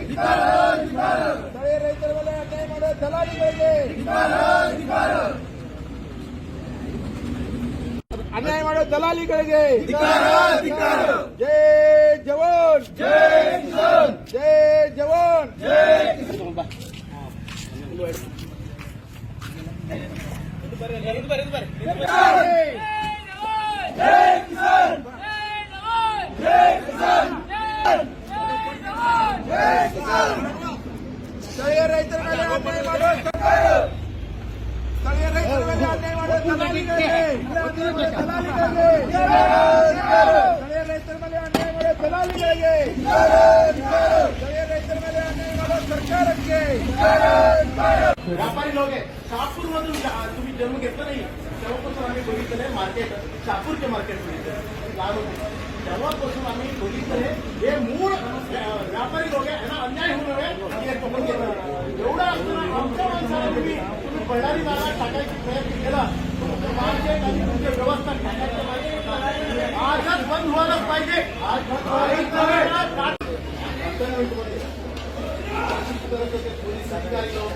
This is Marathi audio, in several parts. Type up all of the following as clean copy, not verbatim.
ಸ್ಥಳೀಯ ರೈತರ ಮೇಲೆ ಅನ್ಯಾಯ ಮಾಡೋ ದಲಾಲಿಗಳಿಗೆ ಅನ್ಯಾಯ ಮಾಡೋ ದಲಾಲಿಗಳಿಗೆ ಜೈ ಜವಾನ್ ಜೈ ಜವಾನ್ ಸ್ಥಳೀಯ ರೈತರ ಮೇಲೆ ಅನ್ಯಾಯ ಮಾಡೋ ಸ್ಥಳೀಯ ರೈತರ ಮೇಲೆ ಅನ್ಯಾಯ ಮಾಡೋ ದಲಾಲಿಗಳಿಗೆ ಸ್ಥಳೀಯ ರೈತರ ಮೇಲೆ ಅನ್ಯಾಯ ಮಾಡೋ ದಲಾಲಿಗಳಿಗೆ ಸ್ಥಳೀಯ रैतर सरकारಕ್ಕೆ व्यापारी लोक आहे शहापूर मधून तुम्ही जन्म घेतला नाही तेव्हापासून आम्ही बघितलं मार्केट शहापूरचे मार्केट लहान होते तेव्हापासून आम्ही बघितलं हे मूळ व्यापारी लोक आहे यांना अन्याय होऊ नये एवढं असताना आमच्या माणसाला तुम्ही बळारी जागा टाकायचा प्रयत्न केला मार्केट आणि तुमची व्यवस्था टाकायचं पाहिजे आजच बंद व्हायलाच पाहिजे आज पोलीस अधिकारी लोक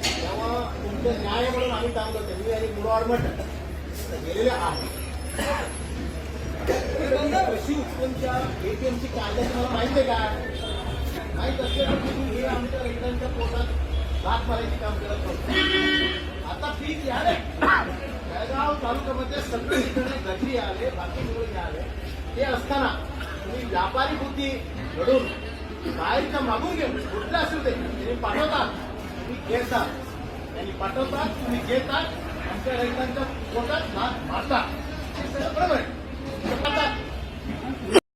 तेव्हा तुमचं न्याय म्हणून आम्ही काम करतो मी आणि मुरवाडमठ गेलेले आहे कृषी उत्पन्नच्या एटीएमची कायदा तुम्हाला माहिती आहे का माहीत असेल तर तुम्ही हे आमच्या रैतांच्या पोटात भात मारायचे काम करत होते आता पीक आले जळगाव तालुक्यामध्ये सगळे ठिकाणी गटरी आले बाकी सगळे आले ते असताना तुम्ही व्यापारी बुद्धी घडून बाहेरच्या मागून घेऊन कुठलं असेल ते त्यांनी पाठवतात तुम्ही घेतात त्यांनी पाठवतात तुम्ही घेतात आमच्या रैतांच्या पोटात भात मारतात हे सगळं बरोबर आहे